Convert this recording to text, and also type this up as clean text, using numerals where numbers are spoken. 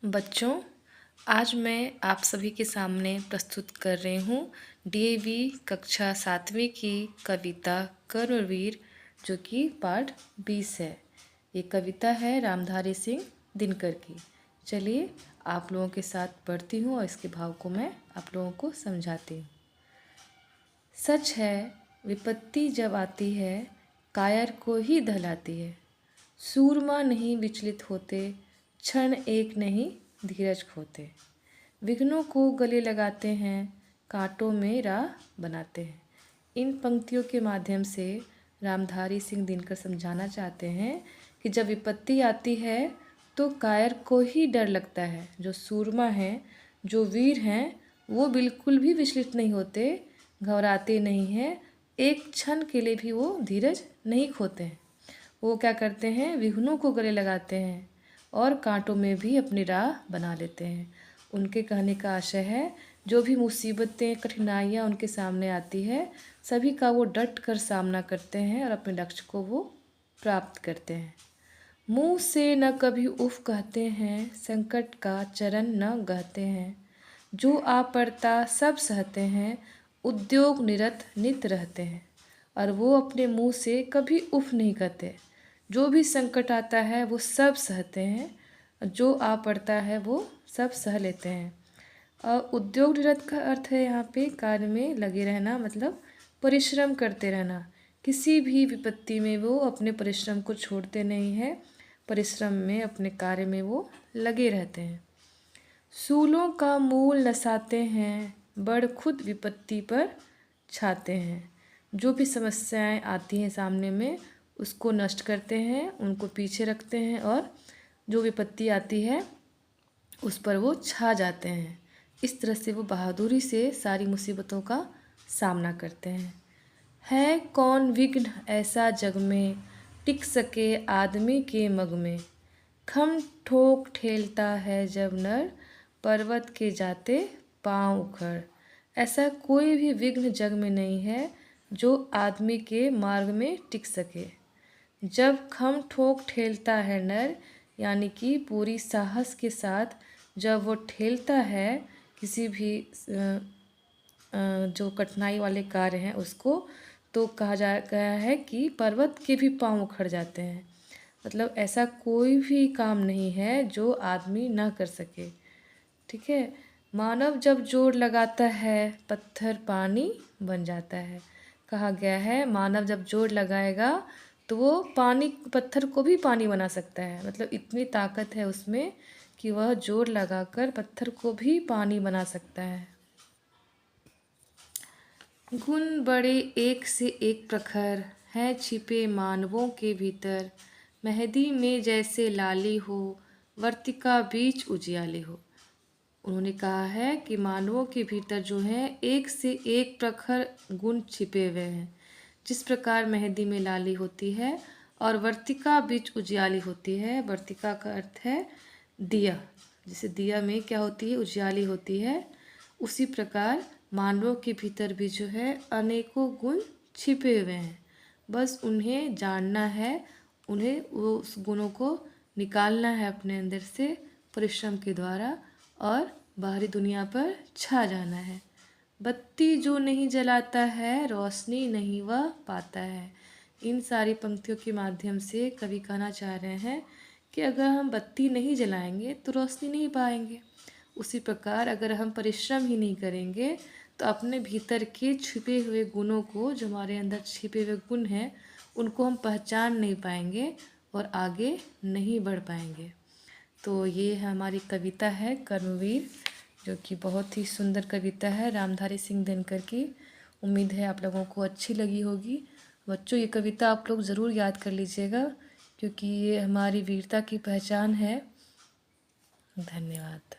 बच्चों, आज मैं आप सभी के सामने प्रस्तुत कर रही हूँ डीएवी कक्षा 7वीं की कविता कर्मवीर, जो कि पाठ 20 है। ये कविता है रामधारी सिंह दिनकर की। चलिए आप लोगों के साथ पढ़ती हूँ और इसके भाव को मैं आप लोगों को समझाती हूँ। सच है, विपत्ति जब आती है कायर को ही दहलाती है। सूरमा नहीं विचलित होते, क्षण एक नहीं धीरज खोते। विघ्नों को गले लगाते हैं, कांटों में राह बनाते हैं। इन पंक्तियों के माध्यम से रामधारी सिंह दिनकर समझाना चाहते हैं कि जब विपत्ति आती है तो कायर को ही डर लगता है। जो सूरमा हैं, जो वीर हैं, वो बिल्कुल भी विचलित नहीं होते, घबराते नहीं हैं, एक क्षण के लिए भी वो धीरज नहीं खोते हैं। वो क्या करते हैं, विघ्नों को गले लगाते हैं और कांटों में भी अपनी राह बना लेते हैं। उनके कहने का आशय है, जो भी मुसीबतें कठिनाइयाँ उनके सामने आती है, सभी का वो डट कर सामना करते हैं और अपने लक्ष्य को वो प्राप्त करते हैं। मुँह से न कभी उफ कहते हैं, संकट का चरण न गहते हैं। जो आ पड़ता सब सहते हैं, उद्योग निरत नित रहते हैं। और वो अपने मुँह से कभी उफ नहीं कहते। जो भी संकट आता है वो सब सहते हैं, जो आ पड़ता है वो सब सह लेते हैं। और उद्योग निरत का अर्थ है यहाँ पे कार्य में लगे रहना, मतलब परिश्रम करते रहना। किसी भी विपत्ति में वो अपने परिश्रम को छोड़ते नहीं हैं, परिश्रम में अपने कार्य में वो लगे रहते हैं। सूलों का मूल नसाते हैं, बड़ खुद विपत्ति पर छाते हैं। जो भी समस्याएं आती हैं सामने में, उसको नष्ट करते हैं, उनको पीछे रखते हैं और जो विपत्ति आती है उस पर वो छा जाते हैं। इस तरह से वो बहादुरी से सारी मुसीबतों का सामना करते हैं। है कौन विघ्न ऐसा जग में, टिक सके आदमी के मग में। खम ठोक ठेलता है जब नर, पर्वत के जाते पाँव उखड़। ऐसा कोई भी विघ्न जग में नहीं है जो आदमी के मार्ग में टिक सके। जब खम ठोक ठेलता है नर, यानी कि पूरी साहस के साथ जब वो ठेलता है किसी भी जो कठिनाई वाले कार्य हैं उसको, तो कहा जा गया है कि पर्वत के भी पाँव उखड़ जाते हैं। मतलब ऐसा कोई भी काम नहीं है जो आदमी ना कर सके। ठीक है। मानव जब जोर लगाता है, पत्थर पानी बन जाता है। कहा गया है मानव जब जोर लगाएगा तो वो पानी, पत्थर को भी पानी बना सकता है। मतलब इतनी ताकत है उसमें कि वह जोर लगाकर पत्थर को भी पानी बना सकता है। गुण बड़े एक से एक प्रखर हैं छिपे मानवों के भीतर। मेहंदी में जैसे लाली हो, वर्तिका बीच उजियाले हो। उन्होंने कहा है कि मानवों के भीतर जो है एक से एक प्रखर गुण छिपे हुए हैं। जिस प्रकार मेहंदी में लाली होती है और वर्तिका बीच उजियाली होती है। वर्तिका का अर्थ है दिया, जैसे दिया में क्या होती है, उजियाली होती है। उसी प्रकार मानवों के भीतर भी जो है अनेकों गुण छिपे हुए हैं। बस उन्हें जानना है, उन्हें वो उस गुणों को निकालना है अपने अंदर से परिश्रम के द्वारा और बाहरी दुनिया पर छा जाना है। बत्ती जो नहीं जलाता है, रोशनी नहीं वह पाता है। इन सारी पंक्तियों के माध्यम से कवि कहना चाह रहे हैं कि अगर हम बत्ती नहीं जलाएंगे तो रोशनी नहीं पाएंगे। उसी प्रकार अगर हम परिश्रम ही नहीं करेंगे तो अपने भीतर के छिपे हुए गुणों को, जो हमारे अंदर छिपे हुए गुण हैं, उनको हम पहचान नहीं पाएंगे और आगे नहीं बढ़ पाएंगे। तो ये हमारी कविता है कर्मवीर, जो कि बहुत ही सुंदर कविता है रामधारी सिंह दिनकर की। उम्मीद है आप लोगों को अच्छी लगी होगी। बच्चों, ये कविता आप लोग ज़रूर याद कर लीजिएगा, क्योंकि ये हमारी वीरता की पहचान है। धन्यवाद।